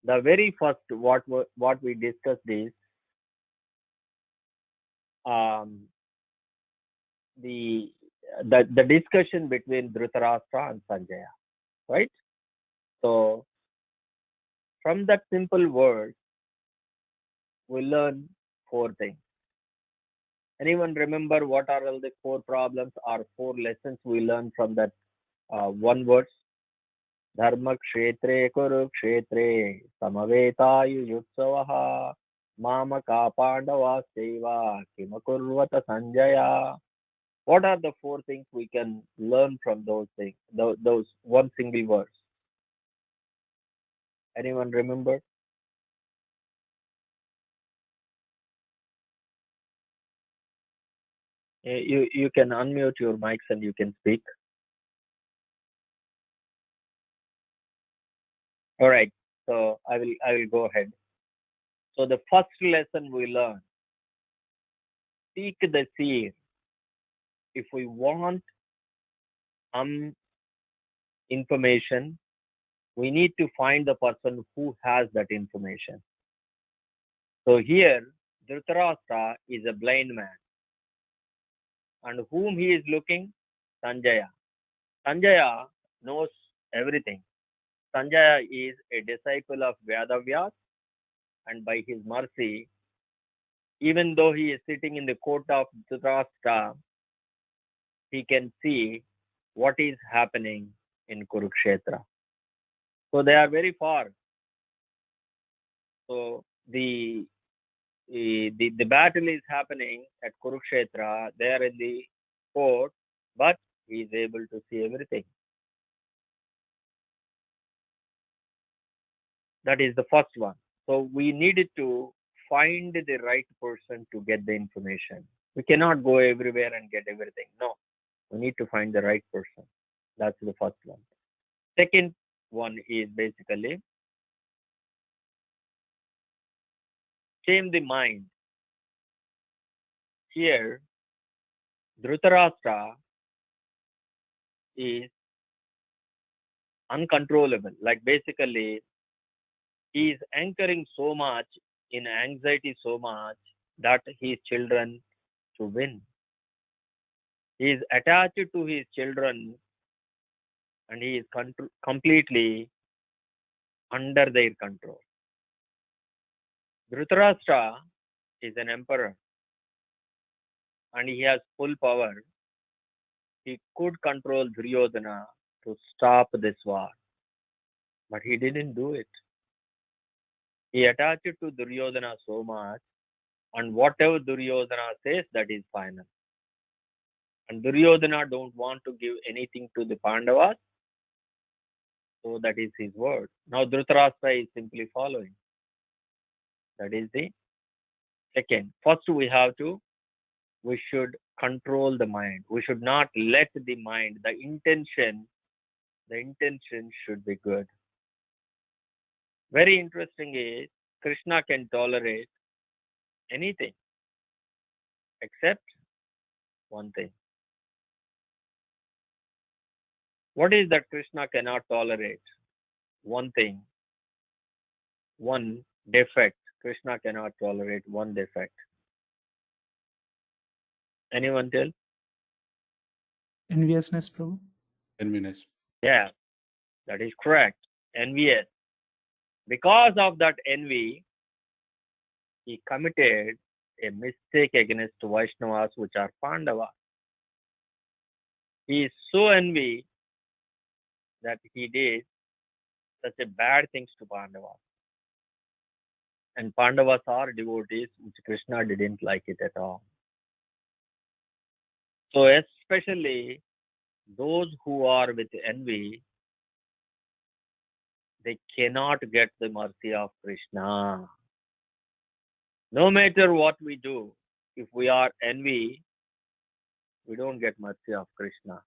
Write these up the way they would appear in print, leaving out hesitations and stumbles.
The very first what we discussed is um, the the discussion between Dhritarashtra and Sanjaya, right? So from that simple word, we learn four things. Anyone remember what are all the four problems or four lessons we learn from that one verse? Dharma kshetre kuru kshetre samavetayu mamaka pandava seva kimakurvata sanjaya. What are the four things we can learn from those things, those one single verse? Anyone remember? You can unmute your mics and you can speak. All right. So I will go ahead. So the first lesson we learn: seek the seer. If we want some information, we need to find the person who has that information. So here, Dhritarashtra is a blind man, and whom he is looking? Sanjaya. Sanjaya knows everything. Sanjaya is a disciple of Vedavyas, and by his mercy, even though he is sitting in the court of Dhritarashtra, he can see what is happening in Kurukshetra. So they are very far. So the battle is happening at Kurukshetra. They are in the court, but he is able to see everything. That is the first one. So we needed to find the right person to get the information. We cannot go everywhere and get everything. No, we need to find the right person. That's the first one. Second one is basically tame the mind. Here, Dhritarashtra is uncontrollable. Like basically, he is anchoring so much in anxiety so much that his children to win. He is attached to his children and he is completely under their control. Dhritarashtra is an emperor and he has full power. He could control Duryodhana to stop this war, but he didn't do it. He attached to Duryodhana so much, and whatever Duryodhana says, that is final. And Duryodhana don't want to give anything to the Pandavas, so that is his word. Now Dhritarashtra is simply following. That is the second. First we should control the mind. We should not let the mind, the intention should be good. Very interesting is Krishna can tolerate anything except one thing. What is that Krishna cannot tolerate? One thing, one defect. Krishna cannot tolerate one defect. Anyone tell? Enviousness, Prabhu. Enviness. Yeah, that is correct. Envious. Because of that envy, he committed a mistake against Vaishnavas, which are Pandavas. He is so envy that he did such a bad things to Pandavas. And Pandavas are devotees, which Krishna didn't like it at all. So especially those who are with envy, they cannot get the mercy of Krishna. No matter what we do, if we are envy, we don't get mercy of Krishna.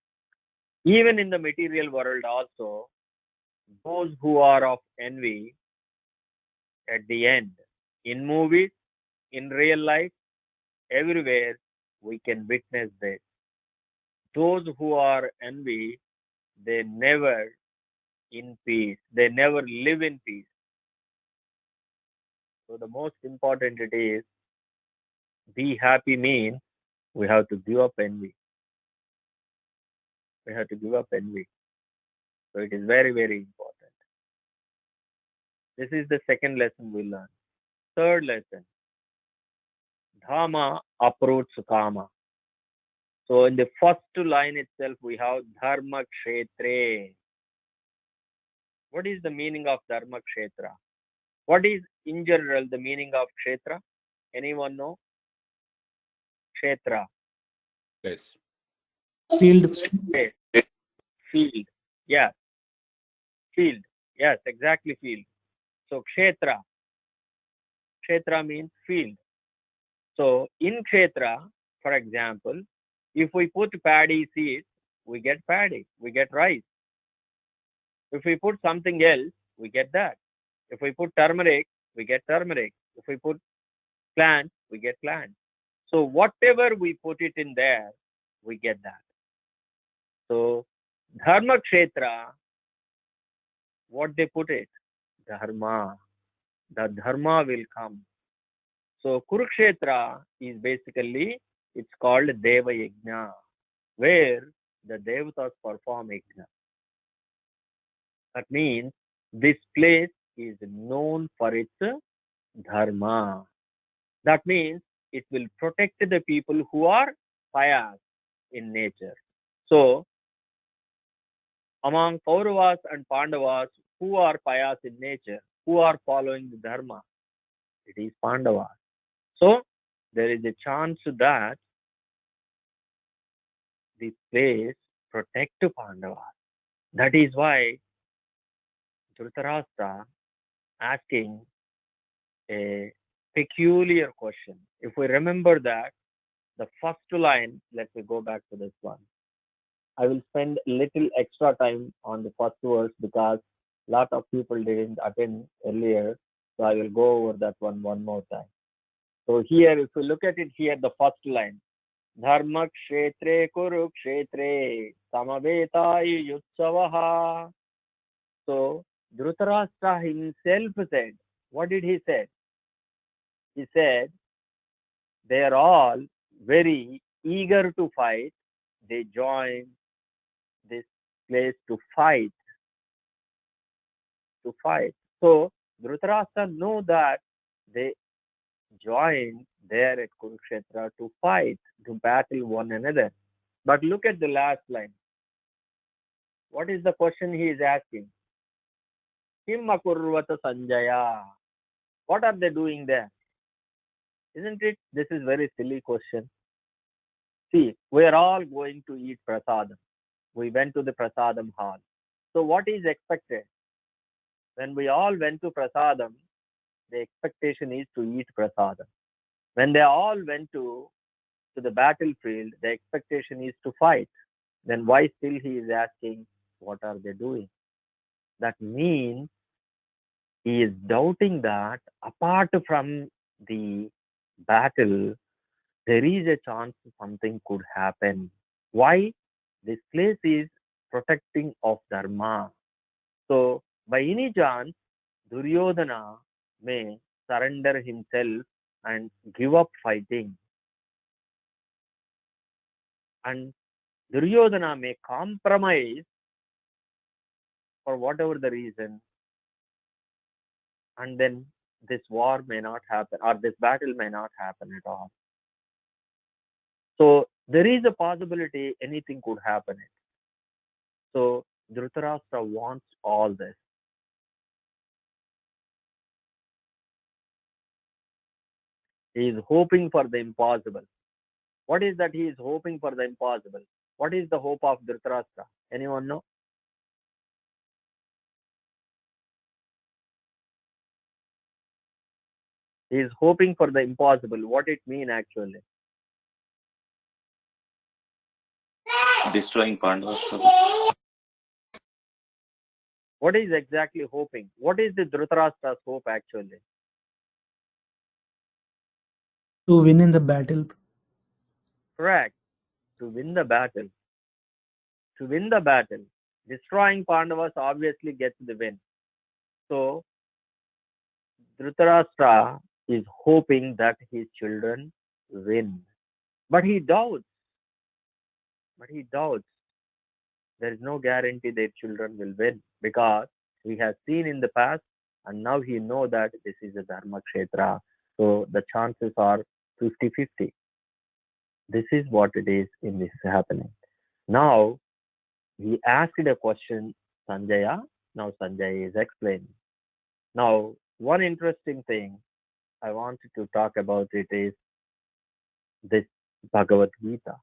Even in the material world also, those who are of envy, at the end, in movies, in real life, everywhere, we can witness this. Those who are envy, they never in peace. They never live in peace. So the most important it is be happy means we have to give up envy. We have to give up envy. So it is very, very important. This is the second lesson we learn. Third lesson, Dharma uproots Kama. So in the first line itself, we have Dharma Kshetre. What is the meaning of Dharma Kshetra? What is in general the meaning of Kshetra? Anyone know? Kshetra. Yes. Field. Place. Field. Yes. Field. Yes, exactly field. So Kshetra. Kshetra means field. So in Kshetra, for example, if we put paddy seeds, we get paddy, we get rice. If we put something else, we get that. If we put turmeric, we get turmeric. If we put plant, we get plant. So whatever we put it in there, we get that. So Dharma Kshetra, what they put it? Dharma. The Dharma will come. So Kurukshetra is basically, it's called Deva Yajna, where the Devatas perform Yajna. That means this place is known for its Dharma. That means it will protect the people who are pious in nature. So among Kauravas and Pandavas, who are pious in nature, who are following the Dharma, it is Pandavas. So there is a chance that this place protect Pandavas. That is why Dhritarashtra asking a peculiar question. If we remember that, the first line, let me go back to this one. I will spend little extra time on the first verse because lot of people didn't attend earlier. So I will go over that one more time. So here, if we look at it here, the first line, Dharma Kshetre Kurukshetre Samavetayu Yutsavaha. So Dhritarashtra himself said, what did he say? He said, they are all very eager to fight. They join this place to fight. So Dhritarashtra know that they joined there at Kurukshetra to fight, to battle one another. But look at the last line. What is the question he is asking? Kim akurvata Sanjaya. What are they doing there? Isn't it? This is very silly question. See, we are all going to eat prasadam. We went to the prasadam hall. So what is expected? When we all went to prasadam, the expectation is to eat prasadam. When they all went to the battlefield, the expectation is to fight. Then why still he is asking, what are they doing? That means he is doubting that apart from the battle, there is a chance something could happen. Why? This place is protecting of Dharma. So, by any chance, Duryodhana may surrender himself and give up fighting. And Duryodhana may compromise for whatever the reason, and then this war may not happen, or this battle may not happen at all. So there is a possibility anything could happen. So Dhritarashtra wants all this. He is hoping for the impossible. What is that he is hoping for the impossible? What is the hope of Dhritarashtra? Anyone know? He is hoping for the impossible. What it mean actually? Destroying Pandavas. What is exactly hoping? What is the Dhritarashtra's hope actually? To win in the battle. Correct. To win the battle. To win the battle. Destroying Pandavas obviously gets the win. So Dhritarashtra is hoping that his children win. But he doubts. But he doubts. There is no guarantee their children will win because he has seen in the past and now he know that this is a Dharma Kshetra. So the chances are 50-50. This is what it is in this happening. Now he asked a question, Sanjaya. Now Sanjaya is explaining. Now, one interesting thing I wanted to talk about it is this Bhagavad Gita.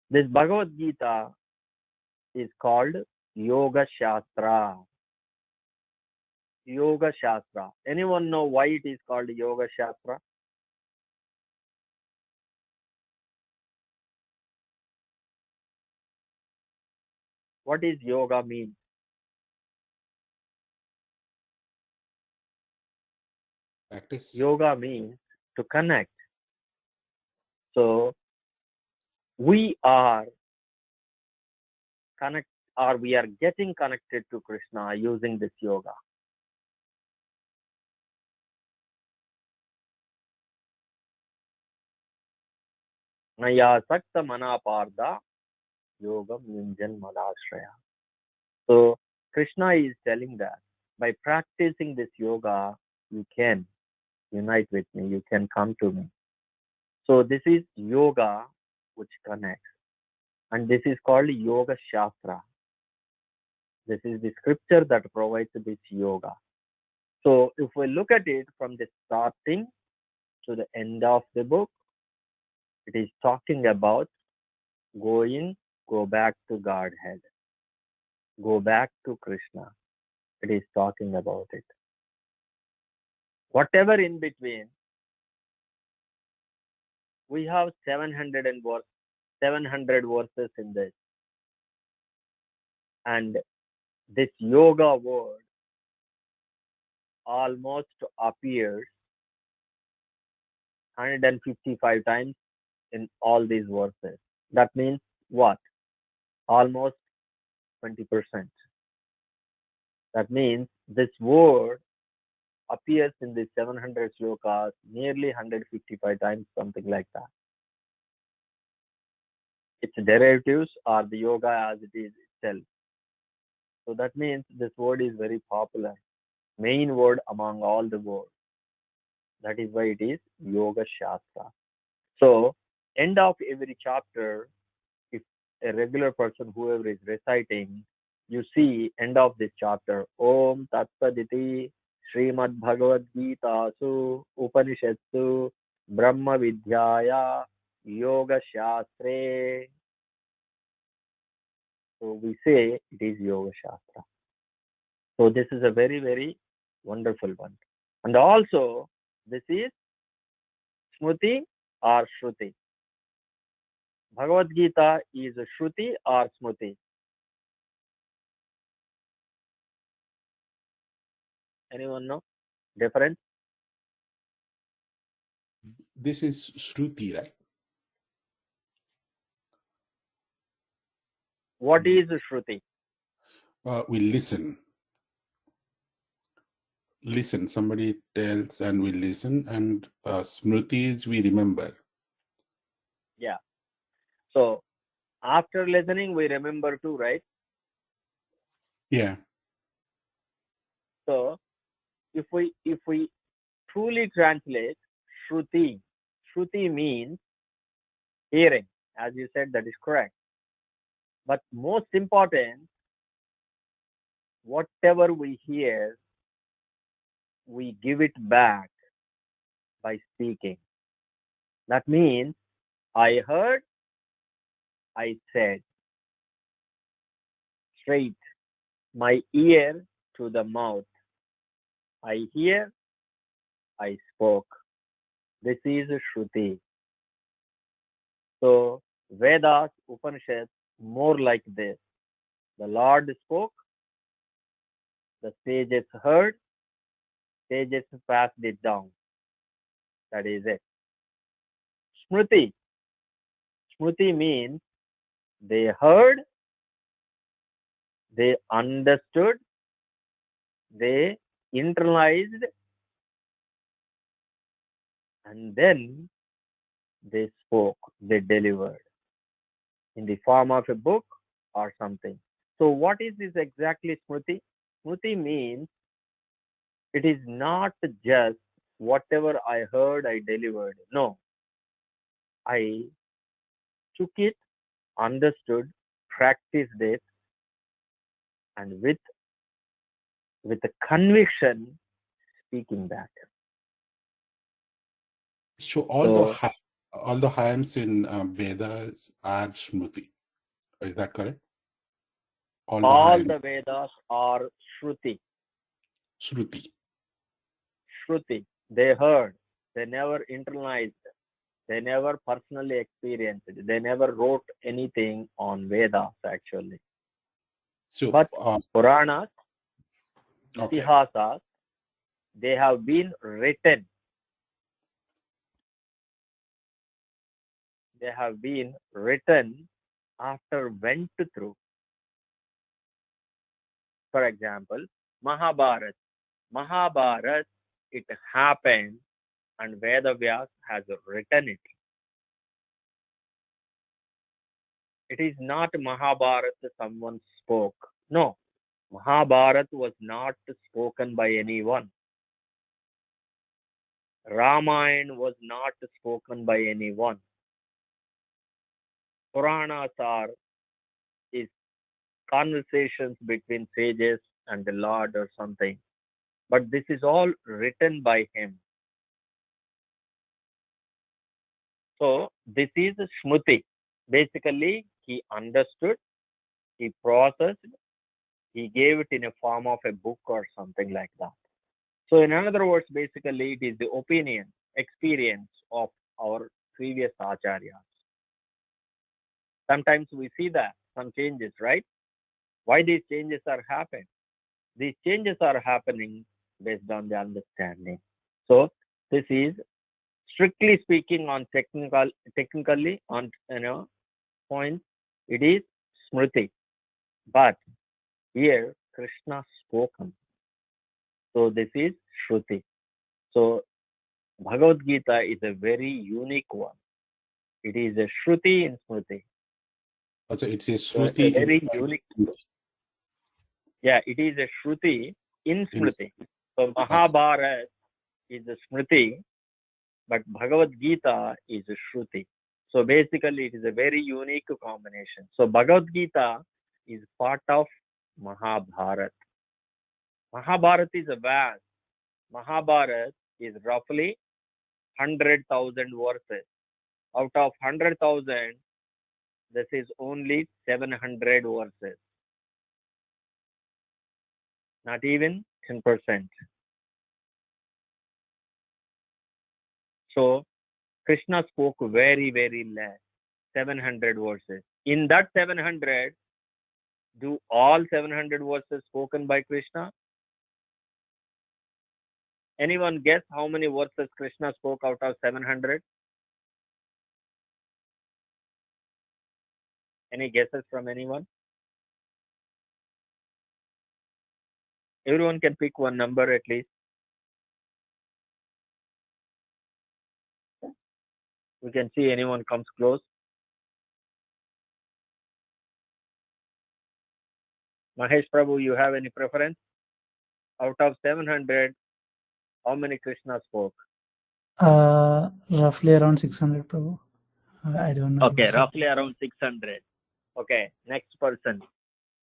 This Bhagavad Gita is called Yoga Shastra. Yoga Shastra. Anyone know why it is called Yoga Shastra? What is yoga mean? Practice. Yoga means to connect. So we are connect or we are getting connected to Krishna using this yoga. Naya sakta manaparda yogam yunjan madashraya. So Krishna is telling that by practicing this yoga, you can unite with me, you can come to me. So this is yoga which connects. And this is called Yoga Shastra. This is the scripture that provides this yoga. So if we look at it from the starting to the end of the book, it is talking about go back to Godhead, go back to Krishna. It is talking about it. Whatever in between, we have 700 verses in this. And this yoga word almost appears 155 times in all these verses. That means what? Almost 20%. That means this word appears in the 700 slokas nearly 155 times, something like that. Its derivatives are the yoga as it is itself. So that means this word is very popular, main word among all the words. That is why it is Yoga Shastra. So, end of every chapter, if a regular person, whoever is reciting, you see end of this chapter, Om Tat Saditi Srimad Bhagavad Gita Su Upanishatsu Brahma Vidyaya Yoga Shastre. So we say it is Yoga Shastra. So this is a very, very wonderful one. And also, this is Smriti or Shruti. Bhagavad Gita is Shruti or Smriti. Anyone know difference? This is Shruti, right? What is Shruti? We listen. Listen. Somebody tells and we listen. And Smriti is we remember. Yeah. So after listening, we remember too, right? Yeah. So if we truly translate Shruti, Shruti means hearing, as you said, that is correct. But most important, whatever we hear, we give it back by speaking. That means I heard, I said, straight, my ear to the mouth. I hear, I spoke. This is Shruti. So Vedas, Upanishads, more like this. The Lord spoke, the sages heard, sages passed it down. That is it. Smriti. Smriti means they heard, they understood, they internalized, and then they spoke, they delivered in the form of a book or something. So, what is this exactly, Smriti? Smriti means it is not just whatever I heard, I delivered. No, I took it, understood, practiced it, and with a conviction speaking that. So So all the hymns in Vedas are Shruti. Is that correct? All the all hymns, the Vedas are Shruti. Shruti. Shruti. They heard. They never internalized. They never personally experienced it. They never wrote anything on Vedas actually. So, But Puranas, okay. Itihasas, they have been written. They have been written after went through. For example, Mahabharata. Mahabharata, it happened and Vedavyas has written it. It is not Mahabharata someone spoke. No, Mahabharata was not spoken by anyone. Ramayana was not spoken by anyone. Puranas are is conversations between sages and the Lord or something. But this is all written by him. So this is Shmuti. Basically, he understood, he processed, he gave it in a form of a book or something like that. So in other words, basically it is the opinion, experience of our previous acharyas. Sometimes we see that some changes, right? Why these changes are happening? These changes are happening based on the understanding. So this is strictly speaking on technically on point, it is Smriti. But here Krishna spoken. So this is Shruti. So Bhagavad Gita is a very unique one. It is a Shruti in Smriti. Also, it's a So a Shruti very unique. Yeah, it is a Shruti in in Smriti. So okay. Mahabharata is a Smriti, but Bhagavad Gita is a Shruti. So basically, it is a very unique combination. So Bhagavad Gita is part of Mahabharata. Mahabharata is a vast. Mahabharata is roughly 100,000 verses. Out of 100,000, this is only 700 verses. Not even 10%. So Krishna spoke very, very less, 700 verses. In that 700, do all 700 verses spoken by Krishna? Anyone guess how many verses Krishna spoke out of 700? Any guesses from anyone? Everyone can pick one number at least. We can see anyone comes close. Mahesh Prabhu, you have any preference? Out of 700, how many Krishna spoke? Roughly around 600, Prabhu. I don't know. Okay, roughly around 600. Okay, next person.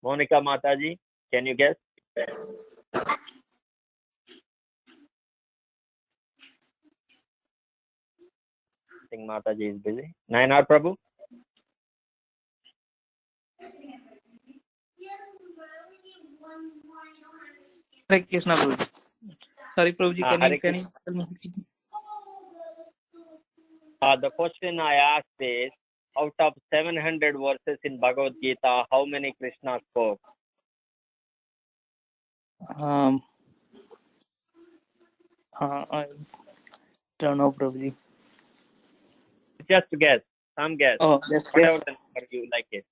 Monica Mataji, can you guess? I think Mataji is busy. Nayanar Prabhu? Hare Krishna, Prabhuji. Sorry, Prabhuji, Hare can you Krishna. tell me? The question I asked is, out of 700 verses in Bhagavad Gita, how many Krishna spoke? I don't know, Prabhuji. Just guess. Some guess. Oh, yes, Whatever yes. the number you like it.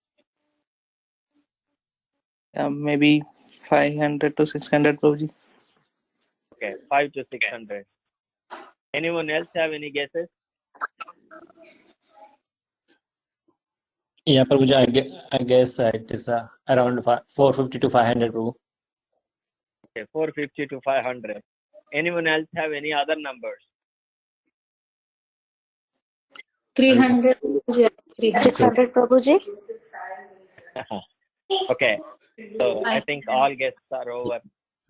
Maybe 500 to 600, Prabhuji. Okay, 5 to 600. Anyone else have any guesses? Yeah, Prabhuji, I guess it is around 450 to 500, Prabhu. Okay, 450 to 500. Anyone else have any other numbers? 300. 600, Prabhuji. Okay, so I think all guesses are over.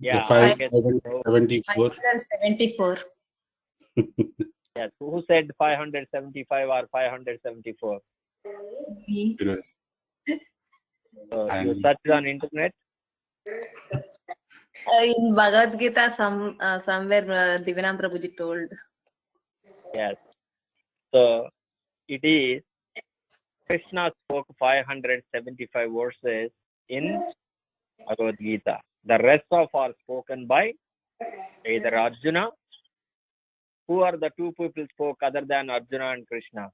Yeah, all Five guesses are over. 74. 574. Yes, who said 575 or 574? Yes. So you And searched on internet? In Bhagavad Gita, somewhere Divinam Prabhuji told. Yes. So it is Krishna spoke 575 verses in Bhagavad Gita. The rest of are spoken by either Arjuna. Who are the two people spoke other than Arjuna and Krishna?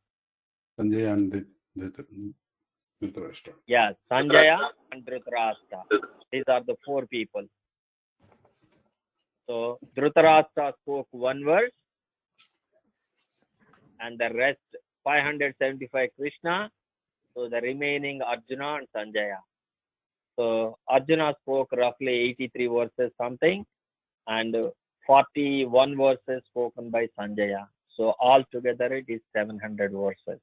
Sanjay and Dhritarashtra. Yes, Sanjaya and Dhritarashtra. These are the four people. So Dhritarashtra spoke one verse, and the rest 575 Krishna. So the remaining Arjuna and Sanjaya. So Arjuna spoke roughly 83 verses something, and 41 verses spoken by Sanjaya. So altogether it is 700 verses.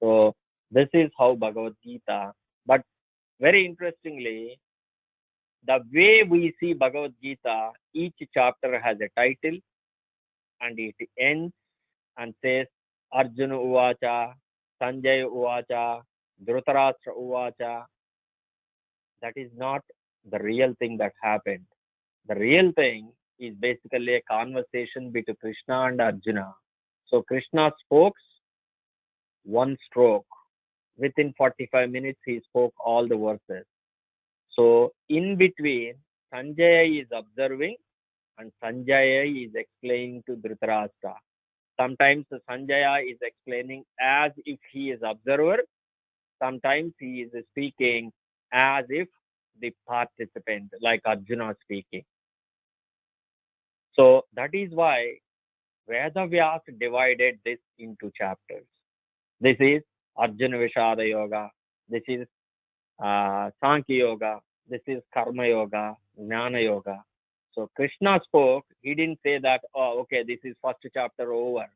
So this is how Bhagavad Gita. But very interestingly, the way we see Bhagavad Gita, each chapter has a title and it ends and says Arjuna Uvacha, Sanjaya Uvacha, Dhritarashtra Uvacha. That is not the real thing that happened. The real thing is basically a conversation between Krishna and Arjuna. So Krishna spoke one stroke. Within 45 minutes, he spoke all the verses. So in between, Sanjaya is observing and Sanjaya is explaining to Dhritarashtra. Sometimes Sanjaya is explaining as if he is observer. Sometimes he is speaking as if the participant, like Arjuna speaking. So that is why Vedavyas divided this into chapters. This is Arjuna Vishada Yoga. This is Sankhya Yoga. This is Karma Yoga, Jnana Yoga. So Krishna spoke. He didn't say that, oh, okay, this is first chapter over.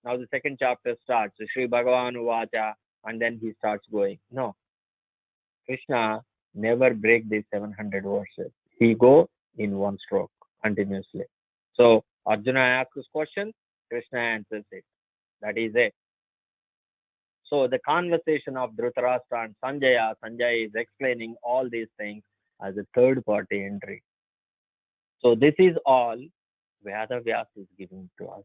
Now the second chapter starts. Sri Bhagavan Uvacha, and then he starts going. No. Krishna never break these 700 verses. He go in one stroke continuously. So Arjuna asks question, Krishna answers it. That is it. So the conversation of Dhritarashtra and Sanjaya, Sanjaya is explaining all these things as a third party entry. So this is all Vedavyas is giving to us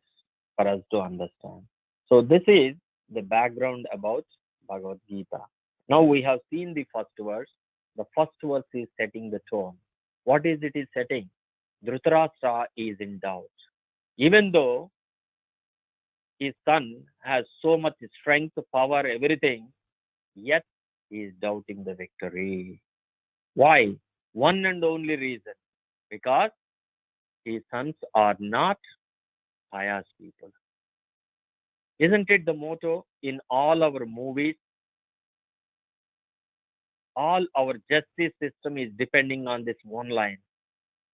for us to understand. So this is the background about Bhagavad Gita. Now we have seen the first verse. The first verse is setting the tone. What is it is setting? Dhritarashtra is in doubt. Even though his son has so much strength, power, everything, yet he is doubting the victory. Why? One and only reason. Because his sons are not pious people. Isn't it the motto in all our movies? All our justice system is depending on this one line.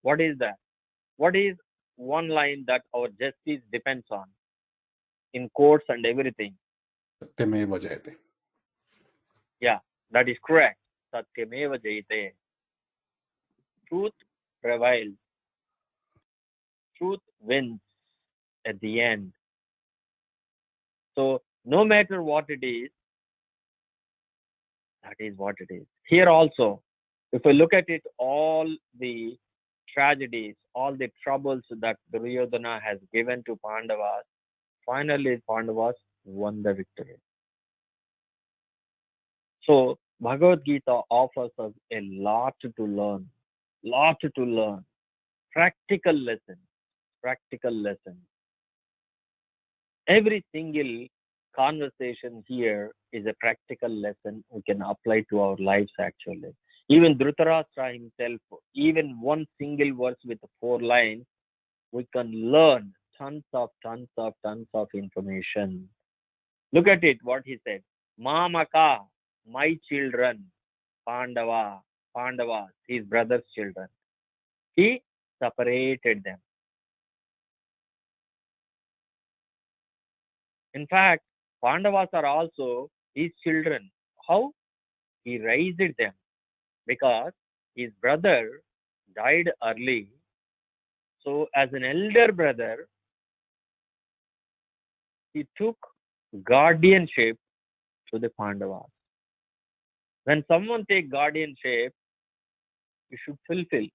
What is that? What is one line that our justice depends on in courts and everything? Satyameva Jayate. Yeah, that is correct. Satyameva Jayate. Truth prevails. Truth wins at the end. So no matter what it is, that is what it is. Here also, if we look at it, all the tragedies, all the troubles that Duryodhana has given to Pandavas, finally Pandavas won the victory. So Bhagavad Gita offers us a lot to learn, practical lessons. Every single conversation here is a practical lesson we can apply to our lives actually. Even Dhritarashtra himself, even one single verse with 4 lines, we can learn tons of information. Look at it, what he said. Mamaka, my children, Pandavas, his brother's children. He separated them. In fact, Pandavas are also his children. How? He raised them because his brother died early. So, as an elder brother, he took guardianship to the Pandavas. When someone takes guardianship, you should fulfill.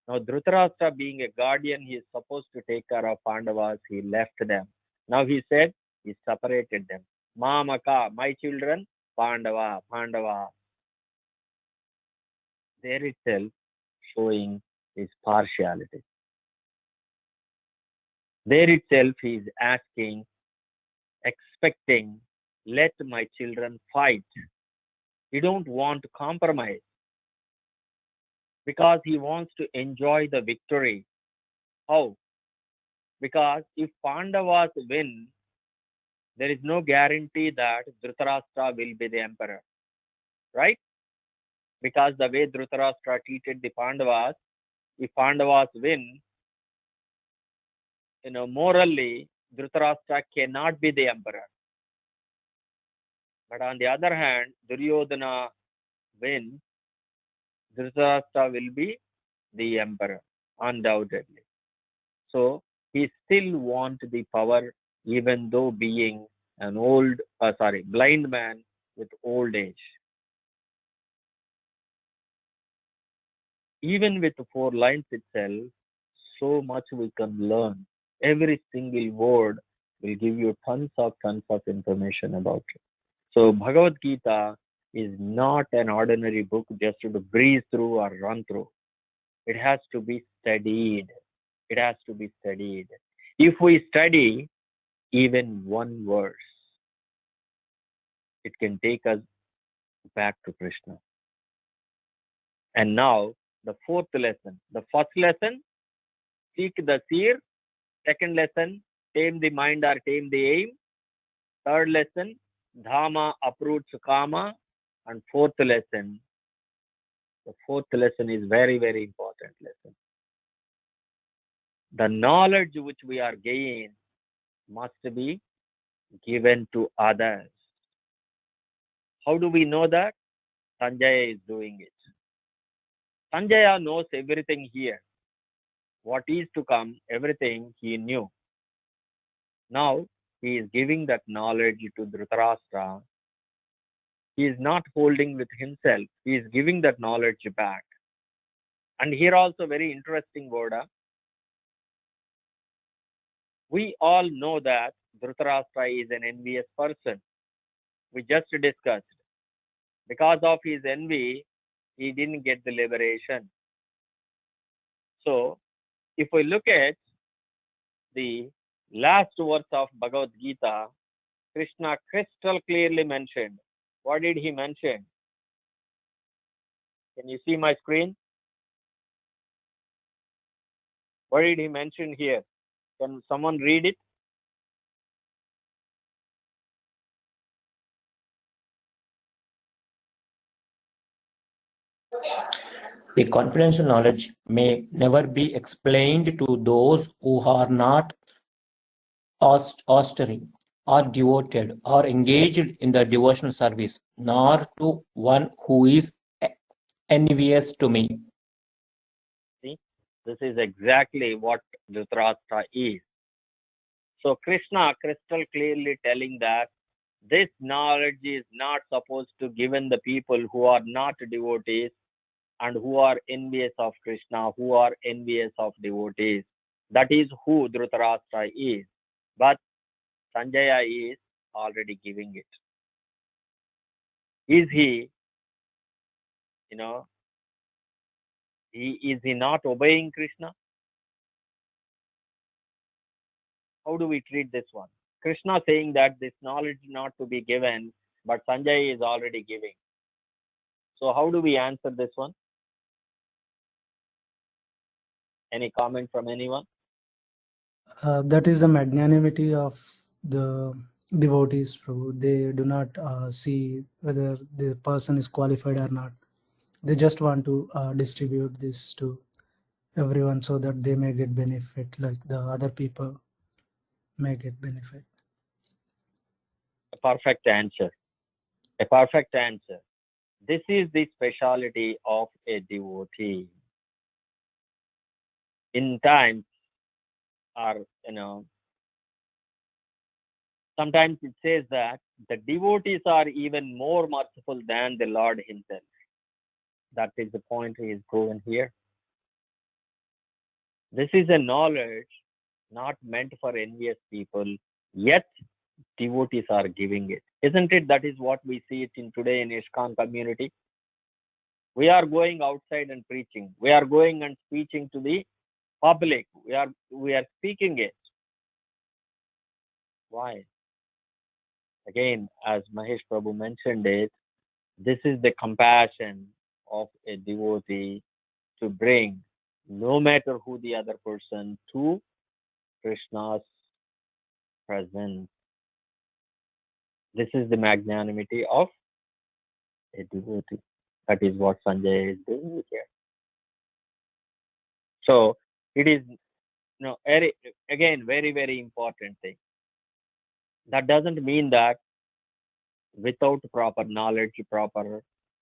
Now, Dhritarashtra being a guardian, he is supposed to take care of Pandavas. He left them. Now he said he separated them. Mamaka, my children, Pandava. There itself showing his partiality. There itself he is asking, expecting, let my children fight. He don't want to compromise because he wants to enjoy the victory. How? Because if Pandavas win, there is no guarantee that Dhritarashtra will be the emperor. Right? Because the way Dhritarashtra treated the Pandavas, if Pandavas win, morally, Dhritarashtra cannot be the emperor. But on the other hand, Duryodhana wins, Dhritarashtra will be the emperor, undoubtedly. So, he still wants the power, even though being an blind man with old age. Even with 4 lines itself, so much we can learn. Every single word will give you tons of information about it. So Bhagavad Gita is not an ordinary book just to breeze through or run through. It has to be studied. It has to be studied. If we study even one verse, it can take us back to Krishna. And now the 4th lesson. The first lesson, seek the seer. Second lesson, tame the mind or tame the aim. Third lesson, Dhamma uproots Kama. And fourth lesson, the 4th lesson is very, very important lesson. The knowledge which we are gaining must be given to others. How do we know that? Sanjaya is doing it. Sanjaya knows everything here. What is to come, everything he knew. Now, he is giving that knowledge to Dhritarashtra. He is not holding with himself. He is giving that knowledge back. And here also very interesting word. We all know that Dhritarashtra is an envious person. We just discussed. Because of his envy, he didn't get the liberation. So, if we look at the last verse of Bhagavad Gita, Krishna crystal clearly mentioned. What did he mention? Can you see my screen? What did he mention here? Can someone read it? The confidential knowledge may never be explained to those who are not austere or devoted or engaged in the devotional service, nor to one who is envious to me. See, this is exactly what Dhritarashtra is. So Krishna crystal clearly telling that this knowledge is not supposed to given the people who are not devotees and who are envious of Krishna, who are envious of devotees. That is who Dhritarashtra is. But Sanjaya is already giving it. Is he, is he not obeying Krishna? How do we treat this one? Krishna saying that this knowledge not to be given, but Sanjaya is already giving. So how do we answer this one? Any comment from anyone? That is the magnanimity of the devotees, Prabhu. They do not see whether the person is qualified or not. They just want to distribute this to everyone so that they may get benefit, like the other people may get benefit. A perfect answer. A perfect answer. This is the speciality of a devotee. In times, or sometimes it says that the devotees are even more merciful than the Lord Himself. That is the point He is proven here. This is a knowledge not meant for envious people, yet devotees are giving it. Isn't it? That is what we see it in today in ISKCON community. We are going outside and preaching. We are going and speaking to the public. We are speaking it. Why? Again, as Mahesh Prabhu mentioned it, this is the compassion of a devotee to bring, no matter who the other person, to Krishna's presence. This is the magnanimity of a devotee. That is what Sanjay is doing here. So it is very, very important thing. That doesn't mean that without proper knowledge,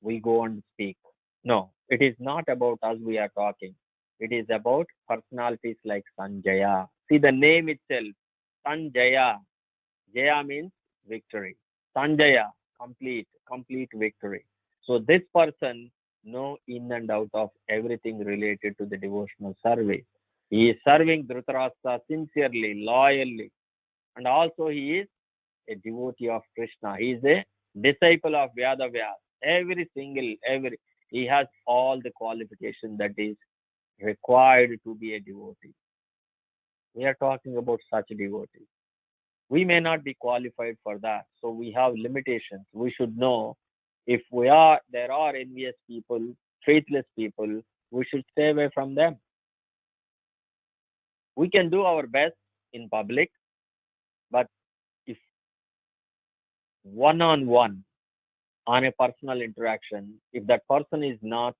we go and speak. No, it is not about us we are talking. It is about personalities like Sanjaya. See the name itself, Sanjaya. Jaya means victory. Sanjaya, complete victory. So this person know in and out of everything related to the devotional service. He is serving Dhritarashtra sincerely, loyally, and also he is a devotee of Krishna. He is a disciple of Vyadavyas. He has all the qualification that is required to be a devotee. We are talking about such devotees. We may not be qualified for that, so we have limitations. We should know if there are envious people, faithless people, we should stay away from them. We can do our best in public, but if one-on-one, on a personal interaction, if that person is not,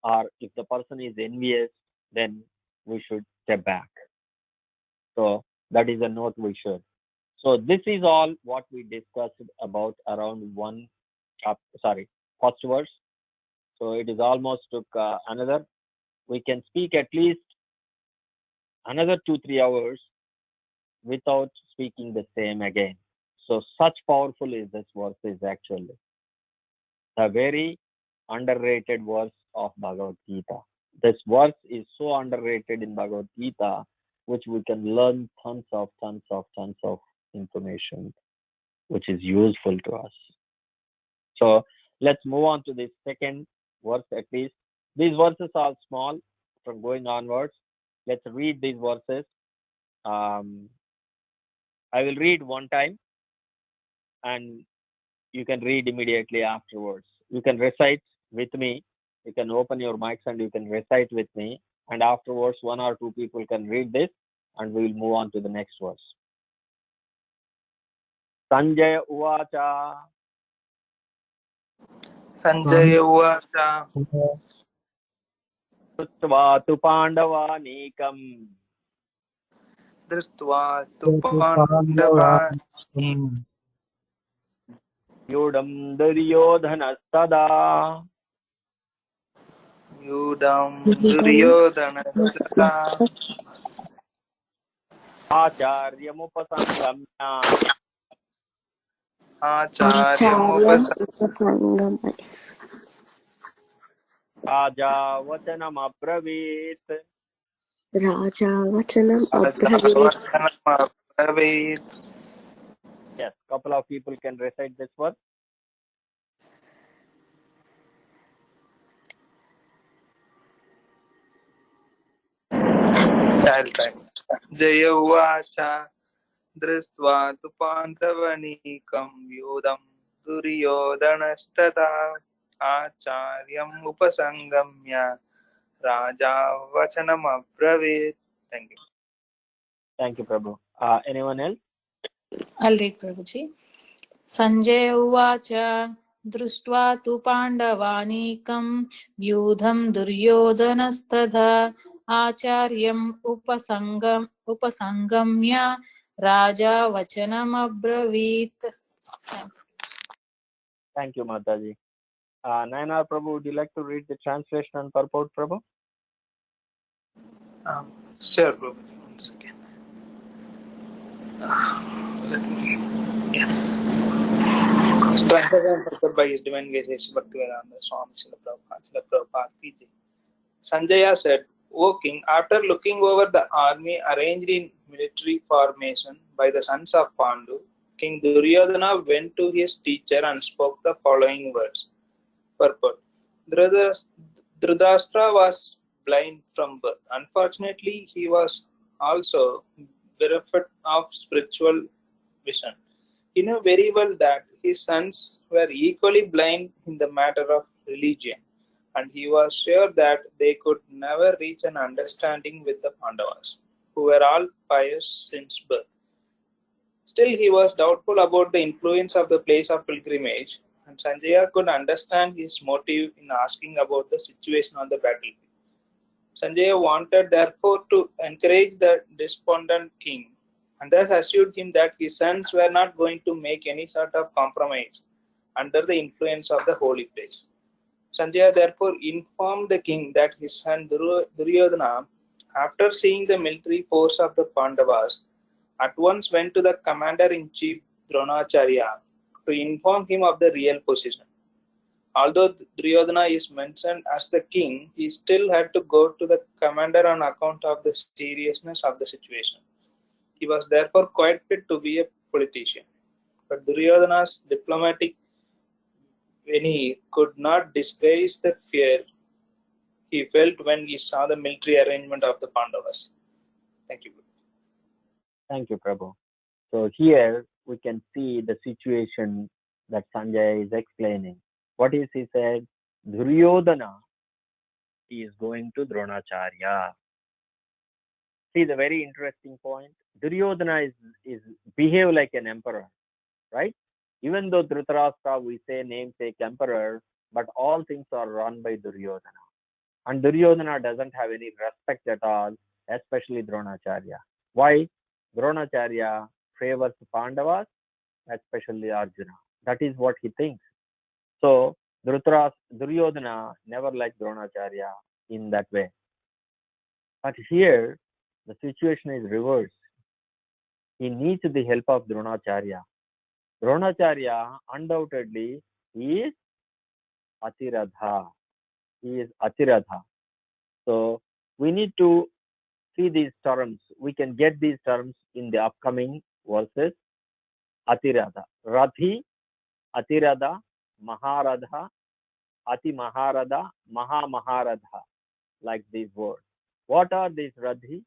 or if the person is envious, then we should step back. So that is a note we should. So this is all what we discussed about around first verse. So it is almost took another. We can speak at least another 2-3 hours without speaking the same again. So such powerful is this verse is actually. The very underrated verse of Bhagavad Gita. This verse is so underrated in Bhagavad Gita, which we can learn tons of information, which is useful to us. So let's move on to the second verse at least. These verses are small from going onwards. Let's read these verses. I will read one time and you can read immediately afterwards. You can recite with me. You can open your mics and you can recite with me. And afterwards, 1 or 2 people can read this and we will move on to the next verse. Sanjaya Uvacha. Sanjay Uvacha. Drishtva tu Pandavanekam. Drishtva tu Pandavani Yudam Duryodhanastada. Yudam Duryodhanastada Acharyamupasangamya. Acharyam Acharyam Upasangam Raja Vachanam Abravit. Raja Vachanam Abhravit. Rajavatsanam Abravit. Yes, couple of people can recite this verse. I'll try. Jaya Uvacha Drishtva tu Pandavanikam Yudam Duryodhanastada Acharyam Upasangamya Raja Vachanam Abravit. Thank you. Thank you, Prabhu. Anyone else? I'll read Prabhuji. Sanjay uvacha दृष्ट्वा तु पाण्डवानीकं व्यूढं दुर्योधनस्तथा आचार्यम् उपसंगम्य राजा वचनमब्रवीत्. Thank you, Mataji. Nayanar Prabhu, would you like to read the translation and purport, Prabhu? Sure, Prabhu. One second. Let me. Yeah. Translated and purport by His Divine Grace A.C. Bhaktivedanta Swami Srila Prabhupada ki jai. Sanjaya said, O king, after looking over the army arranged in military formation by the sons of Pandu, King Duryodhana went to his teacher and spoke the following words. Purport. Dhritarashtra was blind from birth. Unfortunately, he was also bereft of spiritual vision. He knew very well that his sons were equally blind in the matter of religion, and he was sure that they could never reach an understanding with the Pandavas, who were all pious since birth. Still, he was doubtful about the influence of the place of pilgrimage, and Sanjaya could understand his motive in asking about the situation on the battlefield. Sanjaya wanted therefore to encourage the despondent king, and thus assured him that his sons were not going to make any sort of compromise under the influence of the holy place. Sanjaya therefore informed the king that his son Duryodhana, after seeing the military force of the Pandavas, at once went to the commander-in-chief Dronacharya to inform him of the real position. Although Duryodhana is mentioned as the king, he still had to go to the commander on account of the seriousness of the situation. He was therefore quite fit to be a politician. But Duryodhana's diplomatic veneer could not disguise the fear he felt when he saw the military arrangement of the Pandavas. Thank you. Thank you, Prabhu. So here we can see the situation that Sanjay is explaining. What is he said? Duryodhana is going to Dronacharya. See the very interesting point. Duryodhana is behave like an emperor, right? Even though Dhritarashtra we say namesake emperor, but all things are run by Duryodhana. And Duryodhana doesn't have any respect at all, especially Dronacharya. Why? Dronacharya favors Pandavas, especially Arjuna. That is what he thinks. So Duryodhana never liked Dronacharya in that way. But here, the situation is reversed. He needs the help of Dronacharya. Dronacharya, undoubtedly, is Atiradha. He is Atiradha. So we need to see these terms. We can get these terms in the upcoming verses. Atiradha. Radhi, Atiradha, Maharadha, Ati Maharadha, Maha Maharadha. Like these words. What are these Radhi?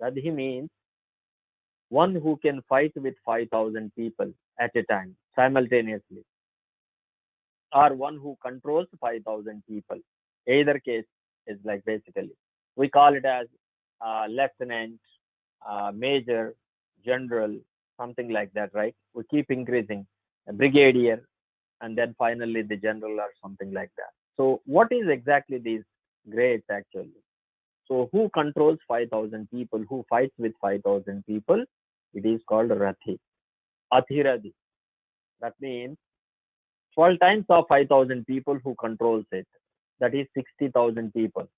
Radhi means one who can fight with 5,000 people at a time, simultaneously. Or one who controls 5,000 people. Either case is like basically. We call it as lieutenant, major, general, something like that, right? We keep increasing. A brigadier, and then finally the general or something like that. So what is exactly these grades actually? So who controls 5,000 people, who fights with 5,000 people? It is called Rathi. Athiradi. That means 12 times of 5,000 people who controls it. That is 60,000 people.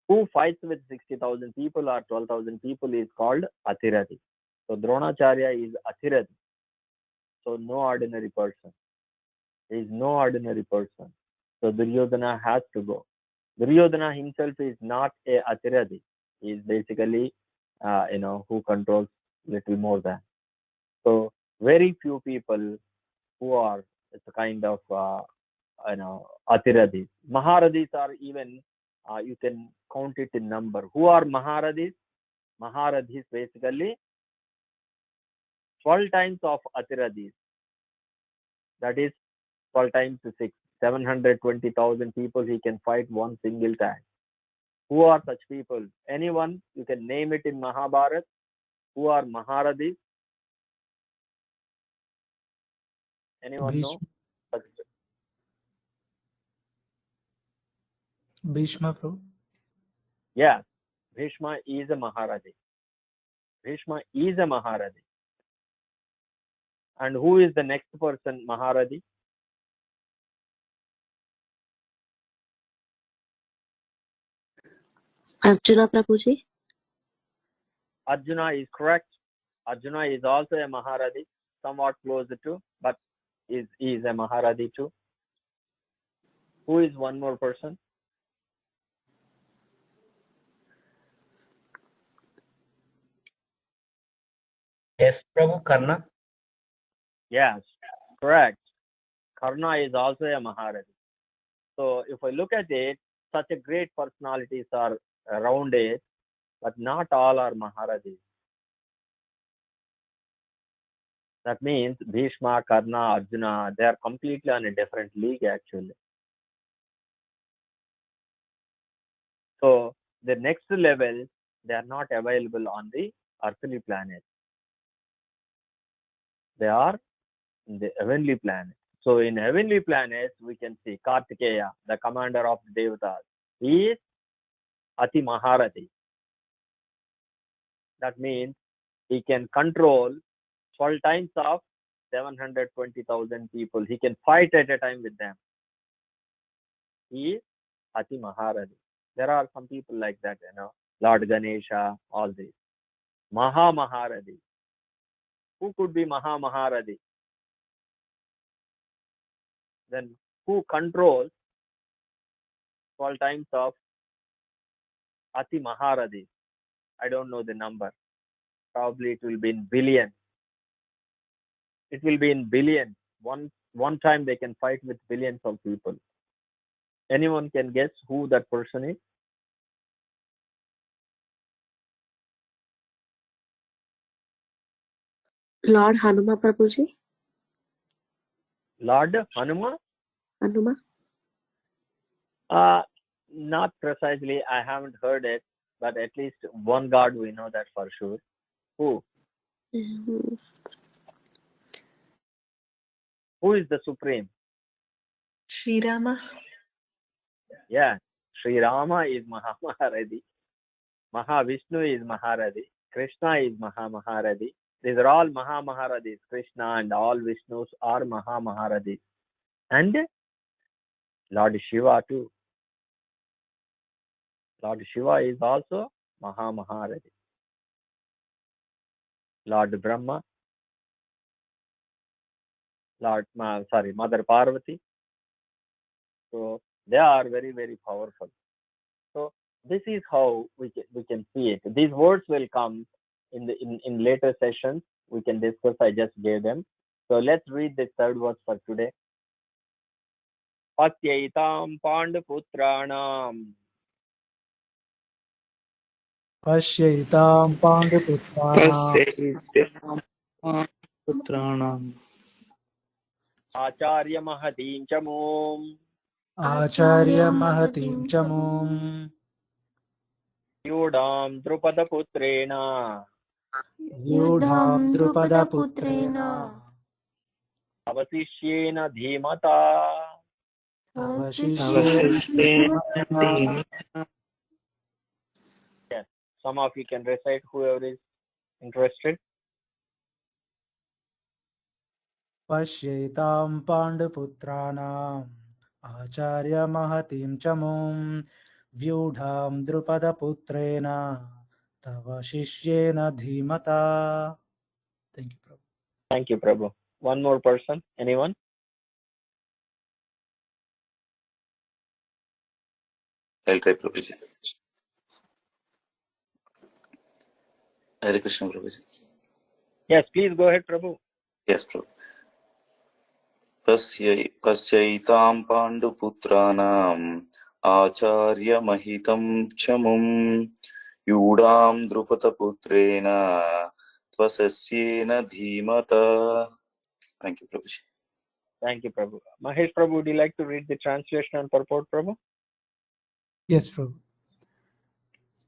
Who fights with 60,000 people or 12,000 people is called Athiradi. So Dronacharya is Athiradi. So no ordinary person. He is no ordinary person. So Duryodhana has to go. Duryodhana himself is not a Athiradi. He is basically, who controls little more than. So very few people who are it's a kind of, Athiradis. Maharadis are even, you can count it in number. Who are Maharadis? Maharadis basically 12 times of Athiradis. That is 12 times 6. 720,000 people he can fight one single time. Who are such people? Anyone, you can name it in Mahabharata. Who are Maharadis? Anyone know? Bhishma, Prabhu. Yeah, Bhishma is a Maharadi. Bhishma is a Maharadi. And who is the next person Maharadi? Arjuna Prabhuji. Arjuna is correct. Arjuna is also a Maharadi, somewhat closer to, but is a Maharadi too. Who is one more person? Yes, Prabhu, Karna. Yes, correct. Karna is also a Maharadi. So if I look at it, such a great personalities are around it, but not all are Maharadis. That means Bhishma, Karna, Arjuna, they are completely on a different league actually. So the next level, they are not available on the earthly planet. They are in the heavenly planet. So in heavenly planets, we can see Kartikeya, the commander of the Devatas. He is Ati Maharati. That means he can control 12 times of 720,000 people. He can fight at a time with them. He is Ati Maharati. There are some people like that, Lord Ganesha, all these. Maha Maharadi. Who could be Maha Maharadi? Then who controls 12 times of Ati Maharadi? I don't know the number. Probably it will be in billions. It will be in billions. One time they can fight with billions of people. Anyone can guess who that person is? Lord Hanuma Prabhuji. Lord Hanuma? Hanuma. Not precisely. I haven't heard it, but at least one God we know that for sure. Who? Who is the supreme? Sri Rama. Yeah, Sri Rama is Maharadi. Mahavishnu is Maharadi. Krishna is Maharadi. These are all Maharadis. Krishna and all Vishnus are Maharadis. And Lord Shiva too. Lord Shiva is also Maharadi. Lord Brahma, Mother Parvati. So they are very, very powerful. So this is how we can see it. These words will come in later sessions. We can discuss. I just gave them. So let's read the third verse for today. Patyaitam Panduputranam. Pashyaitam Putranam. Acharya Mahatim Chamum. Acharya Mahatim Chamum. Yudam Drupada Putrena. Yudham Drupada Putrena. Avasishyena Dhimata. Yes, some of you can recite, whoever is interested. Pashyaitam Panduputranam Acharya Mahatim Chamum Vyudham Drupada Putrena Tava Shishyena Dhimata. Thank you, Prabhu. Thank you, Prabhu. One more person. Anyone? I'll try, Prabhuji. Hare Krishna, Prabhuji. Yes, please go ahead, Prabhu. Yes, Prabhu. Pasyaitam Panduputranam Acharya Mahitam Chamum Yudam Drupata Putrena Tvasasyena Dhimata. Thank you, Prabhuji. Thank you, Prabhu. Mahesh Prabhu, would you like to read the translation and purport, Prabhu? Yes, Prabhu.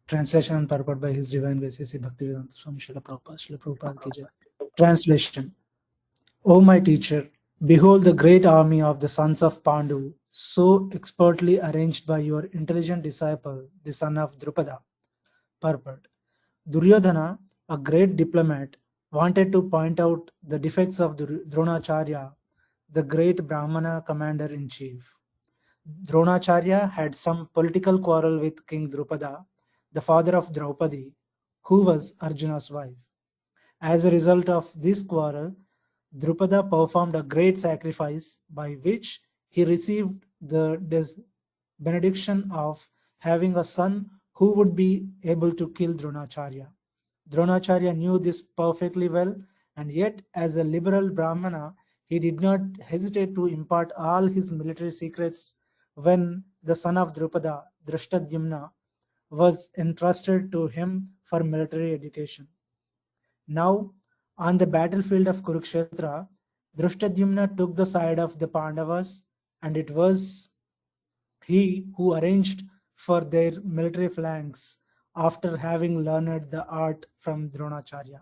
Translation and purport by His Divine Grace C. Bhaktivedanta Swami Srila Prabhupada. Srila Prabhupada ki jai. Translation. O my teacher, behold the great army of the sons of Pandu, so expertly arranged by your intelligent disciple, the son of Drupada. Purport. Duryodhana, a great diplomat, wanted to point out the defects of Dronacharya, the great Brahmana commander-in-chief. Dronacharya had some political quarrel with King Drupada, the father of Draupadi, who was Arjuna's wife. As a result of this quarrel, Drupada performed a great sacrifice by which he received the benediction of having a son who would be able to kill Dronacharya. Dronacharya knew this perfectly well, and yet, as a liberal Brahmana, he did not hesitate to impart all his military secrets when the son of Drupada, Drishtadyumna, was entrusted to him for military education. Now, on the battlefield of Kurukshetra, Drishtadyumna took the side of the Pandavas, and it was he who arranged for their military flanks after having learned the art from Dronacharya.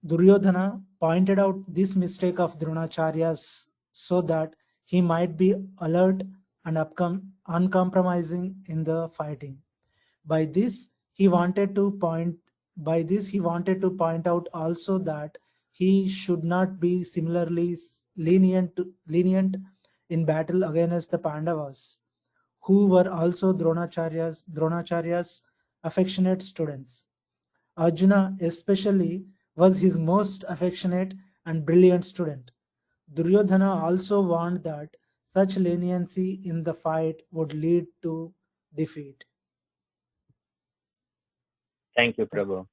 Duryodhana pointed out this mistake of Dronacharya's so that he might be alert and uncompromising in the fighting. By this he wanted to point out also that he should not be similarly lenient in battle against the Pandavas, who were also Dronacharya's affectionate students. Arjuna especially was his most affectionate and brilliant student. Duryodhana also warned that such leniency in the fight would lead to defeat. Thank you, Prabhu.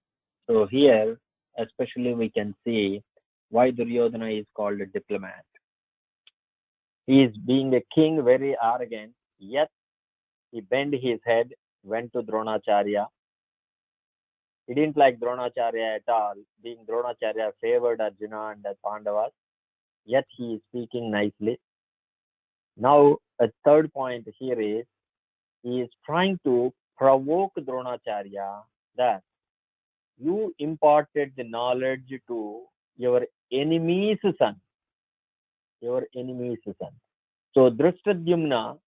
So here, especially we can see why Duryodhana is called a diplomat. He is being a king, very arrogant, yet he bent his head, went to Dronacharya. He didn't like Dronacharya at all. Being Dronacharya favored Arjuna and the Pandavas, yet he is speaking nicely. Now, a third point here is he is trying to provoke Dronacharya that you imparted the knowledge to your enemy's son. Your enemy's son. So Drishtadyumna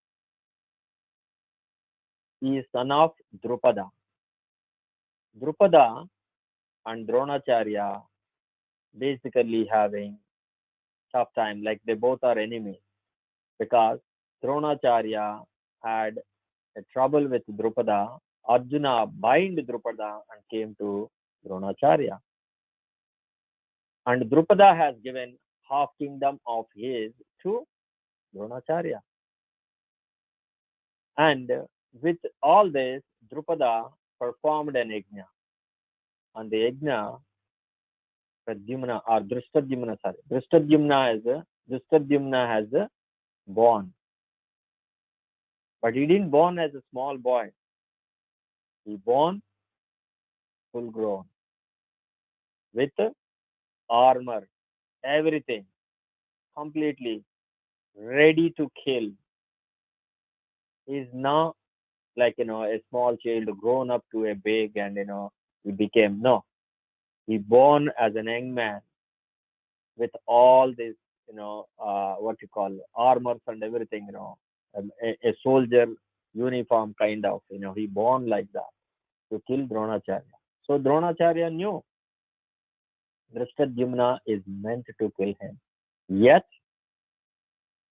is son of Drupada. Drupada and Dronacharya basically having tough time, like they both are enemies, because Dronacharya had a trouble with Drupada. Arjuna bind Drupada and came to Dronacharya. And Drupada has given half kingdom of his to Dronacharya. And with all this, Drupada performed an yajna. And the yajna, Pradyumna or Drishtadyumna, Drishtadyumna has born. But he didn't born as a small boy. He born full grown with armor, everything, completely ready to kill. He's not like, a small child grown up to a big and, he became, no. He born as an young man with all this, what you call armors and everything, a soldier uniform kind of, he born like that to kill Dronacharya. So Dronacharya knew Drishtadyumna is meant to kill him. Yet,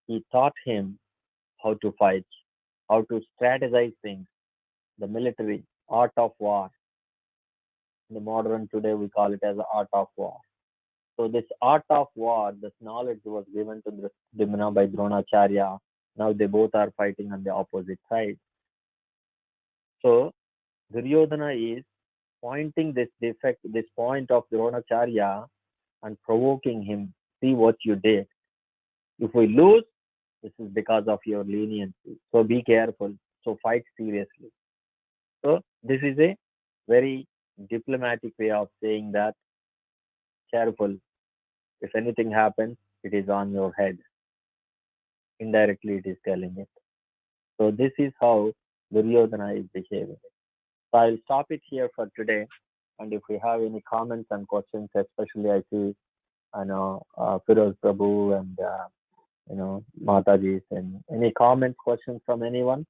he taught him how to fight, how to strategize things, the military, art of war. In the modern today, we call it as the art of war. So this art of war, this knowledge was given to Drishtadyumna by Dronacharya. Now they both are fighting on the opposite side. So Duryodhana is pointing this defect, this point of Dronacharya and provoking him. See what you did. If we lose, this is because of your leniency. So be careful. So fight seriously. So this is a very diplomatic way of saying that careful. If anything happens, it is on your head. Indirectly, it is telling it. So this is how Duryodhana is behaving. So I'll stop it here for today. And if we have any comments and questions, especially I see, Firoz Prabhu and Mataji, and any comments, questions from anyone?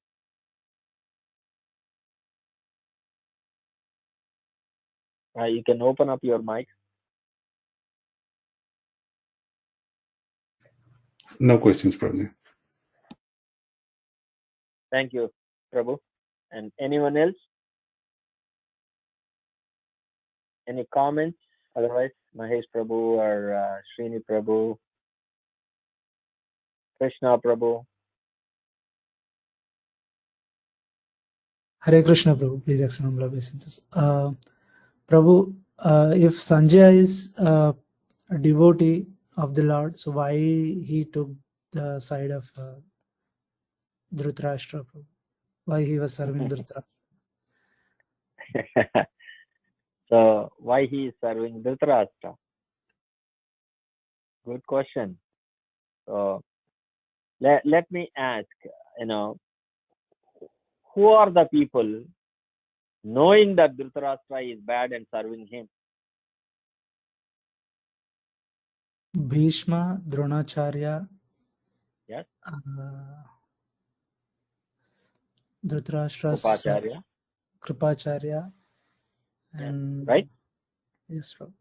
You can open up your mic. No questions, Prabhu. Thank you, Prabhu. And anyone else? Any comments? Otherwise, Mahesh Prabhu or Srini Prabhu, Krishna Prabhu. Hare Krishna, Prabhu. Please accept humble obeisances. Prabhu, if Sanjay is a devotee of the Lord, so why he took the side of Dhritarashtra, Prabhu? Why he was serving Dhritarashtra? So why he is serving Dhritarashtra? Good question. So let me ask, who are the people knowing that Dhritarashtra is bad and serving him? Bhishma, Dronacharya, Yes. Dhritarashtra's Upacharya. Kripacharya, and Right? yes, Prabhu.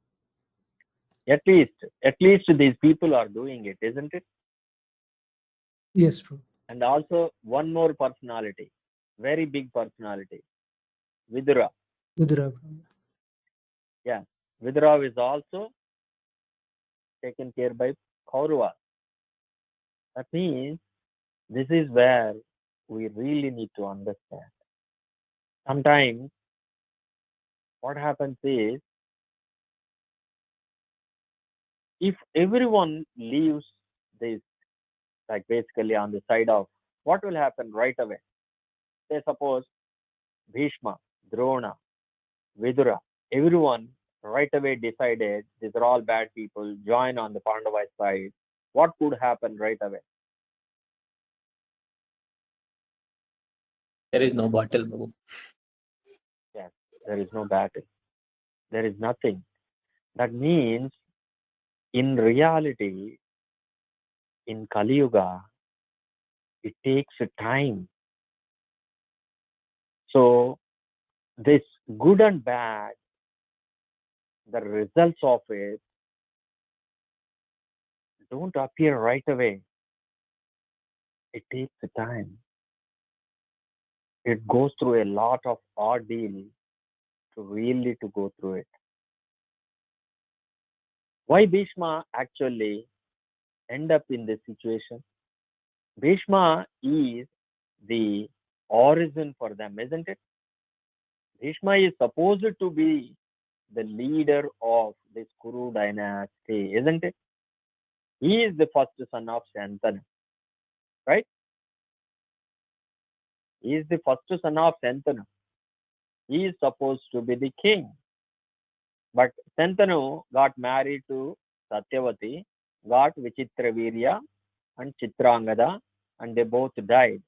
At least these people are doing it, isn't it? Yes, Prabhu. And also one more personality, very big personality, Vidura. Vidura, Prabhu. Yeah, Vidura is also taken care by Kaurava. That means this is where we really need to understand. Sometimes what happens is, if everyone leaves this, like basically on the side of, what will happen right away? Say suppose Bhishma, Drona, Vidura, everyone right away decided these are all bad people, join on the Pandava side. What could happen right away? There is no battle, Prabhu. Yes, there is no battle. There is nothing. That means, in reality, in Kali Yuga, it takes time. So, this good and bad, the results of it don't appear right away. It takes time. It goes through a lot of ordeal to go through it. Why Bhishma actually end up in this situation? Bhishma is the origin for them, isn't it? Bhishma is supposed to be the leader of this Kuru dynasty, isn't it? He is the first son of Shantanu, right? He is the first son of Shantanu. He is supposed to be the king. But Shantanu got married to Satyavati, got Vichitravirya and Chitrangada, and they both died.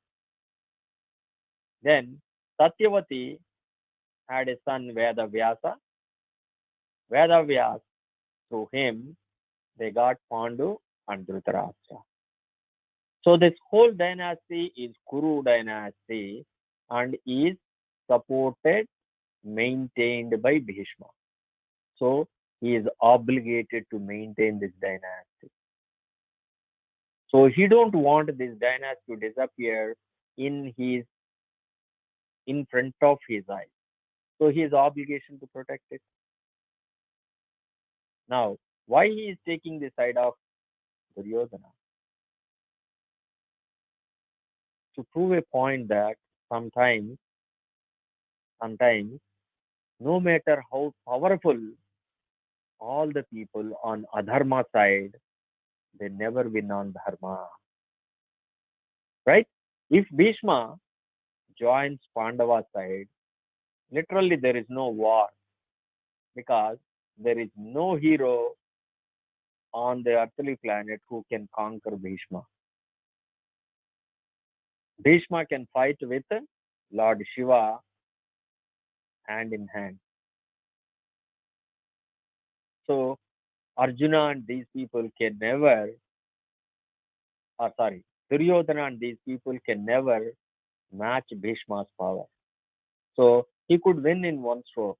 Then Satyavati had a son, Vedavyasa. Vedavyas, through him, they got Pandu and Dhritarashtra. So this whole dynasty is Kuru dynasty and is supported, maintained by Bhishma. So he is obligated to maintain this dynasty. So he don't want this dynasty to disappear in front of his eyes. So he has obligation to protect it. Now, why he is taking the side of Duryodhana? To prove a point that sometimes, no matter how powerful all the people on adharma side, they never win on dharma. Right? If Bhishma joins Pandava side, literally there is no war, because there is no hero on the earthly planet who can conquer Bhishma. Bhishma can fight with Lord Shiva hand in hand. So Arjuna and these people can never, or sorry, Duryodhana and these people can never match Bhishma's power. So he could win in one stroke.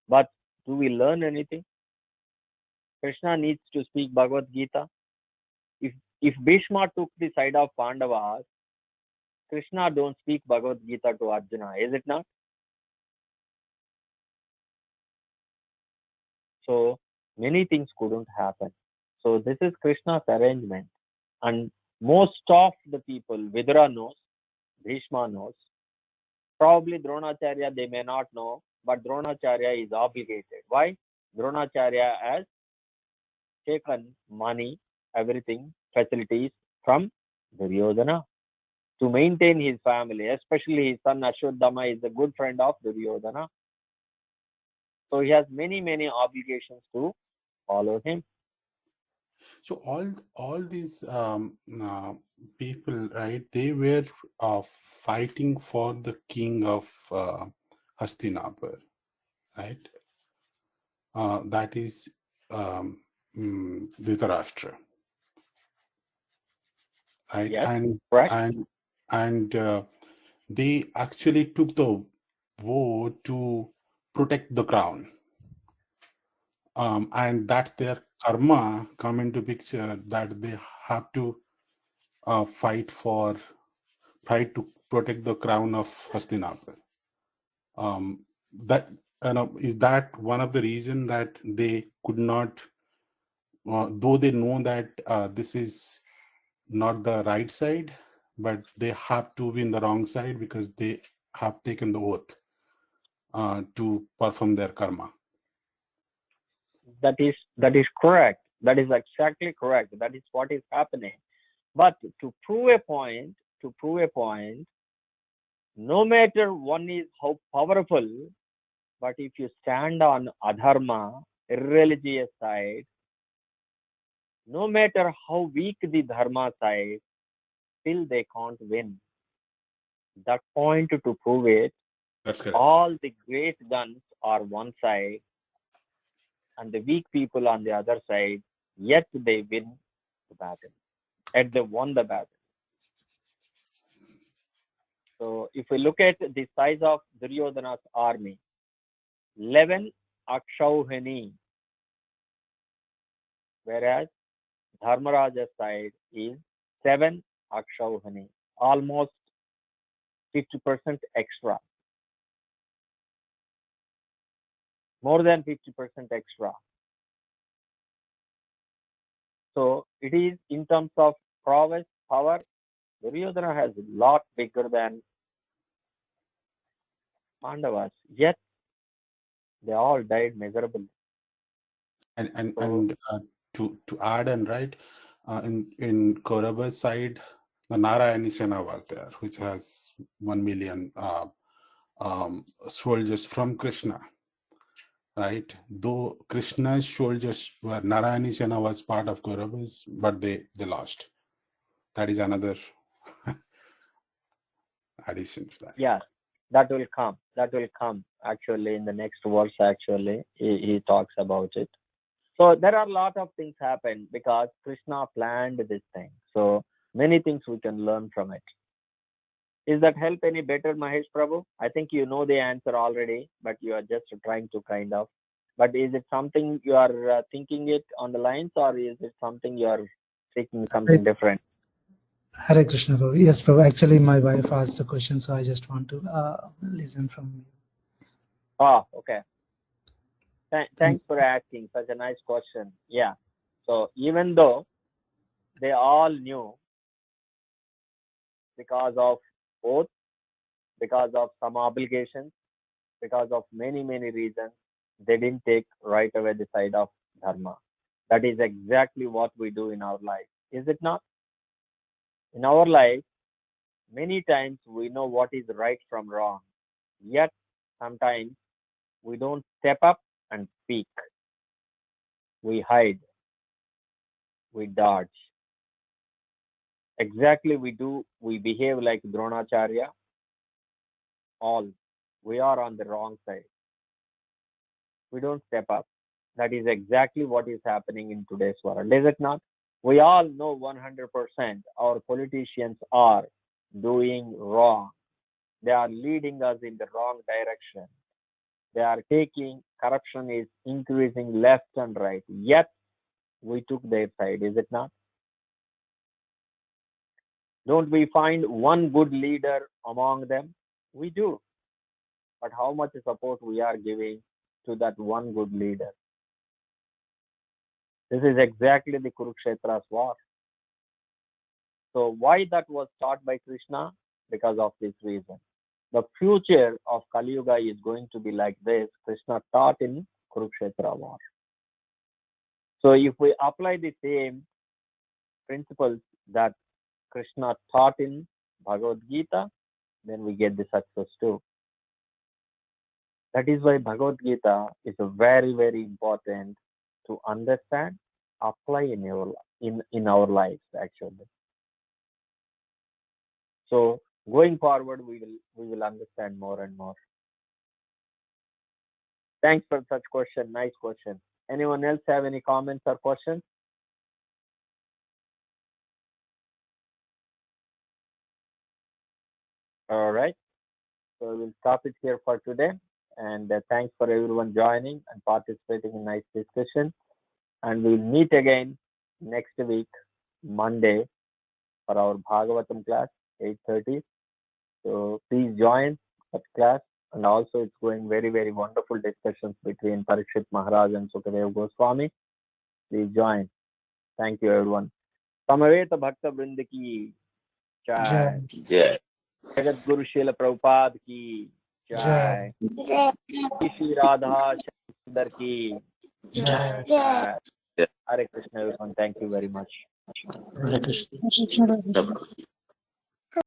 But do we learn anything? Krishna needs to speak Bhagavad Gita. If Bhishma took the side of Pandavas, Krishna don't speak Bhagavad Gita to Arjuna, is it not? So many things couldn't happen. So this is Krishna's arrangement. And most of the people, Vidura knows, Bhishma knows, probably Dronacharya they may not know, but Dronacharya is obligated. Why? Dronacharya has taken money, everything, facilities from Duryodhana to maintain his family, especially his son Ashwadhama is a good friend of Duryodhana. So he has many, many obligations to follow him. So all these people, right? They were fighting for the king of Hastinapur, right? That is Dhritarashtra, right? Yes, And correct. they actually took the vow to protect the crown, and that's their karma come into picture that they have to fight to protect the crown of Hastinapur. That is that one of the reason that they could not, though they know that this is not the right side, but they have to be in the wrong side because they have taken the oath to perform their karma. That is correct. That is exactly correct. That is what is happening. But to prove a point, no matter one is how powerful, but if you stand on adharma, irreligious side, no matter how weak the dharma side, still they can't win. That point to prove it, That's correct. all the great guns are one side and the weak people on the other side, yet they win the battle. Yet they won the battle. So if we look at the size of Duryodhana's army, 11 Akshauhini, whereas Dharmaraja's side is 7 Akshauhini, almost 50% extra, more than 50% extra. So it is in terms of prowess, power, Duryodhana has a lot bigger than Pandavas, yet they all died miserably. And to add on, right, in Kaurava's side, the Narayani Sena was there, which has 1 million soldiers from Krishna, right? Though Krishna's soldiers were Narayani Sena was part of Kaurava's, but they lost. That is another addition to that. Yeah, that will come. That will come actually in the next verse. Actually, he talks about it. So there are a lot of things happen because Krishna planned this thing. So many things we can learn from it. Is that help any better, Mahesh Prabhu? I think you know the answer already, but you are just trying to kind of. But is it something you are thinking it on the lines, or is it something you are thinking something different? Hare Krishna, Prabhu. Yes, Prabhu. Actually, my wife asked the question, so I just want to listen from you. Oh, okay. Thanks for asking such a nice question. Yeah. So even though they all knew because of oath, because of some obligations, because of many, many reasons, they didn't take right away the side of dharma. That is exactly what we do in our life, is it not? In our life, many times we know what is right from wrong, yet sometimes we don't step up and speak. We hide, we dodge. Exactly, we behave like Dronacharya. All we are on the wrong side. we don't step up. That is exactly what is happening in today's world, is it not? We all know 100% our politicians are doing wrong. They are leading us in the wrong direction. They are taking, corruption is increasing left and right. Yet, we took their side, is it not? Don't we find one good leader among them? We do. But how much support we are giving to that one good leader? This is exactly the Kurukshetra's war. So why that was taught by Krishna? Because of this reason. The future of Kali Yuga is going to be like this. Krishna taught in Kurukshetra war. So if we apply the same principles that Krishna taught in Bhagavad Gita, then we get the success too. That is why Bhagavad Gita is a very, very important to understand, apply in our lives actually. So going forward, we will understand more and more. Thanks for such question. Nice question. Anyone else have any comments or questions? All right. So we'll stop it here for today. And thanks for everyone joining and participating in nice discussion. And we'll meet again next week, Monday, for our Bhagavatam class, 8:30. So please join that class. And also it's going very, very wonderful discussions between Parikshit Maharaj and Sukadev Goswami. Please join. Thank you, everyone. Samaveta Bhakta Vrinda ki jai. Jai. Jagat Guru Srila Prabhupada ki jai. Shri Radha Sundar ki Jai. jai. Hare Krishna, everyone. Thank you very much. Hare Krishna.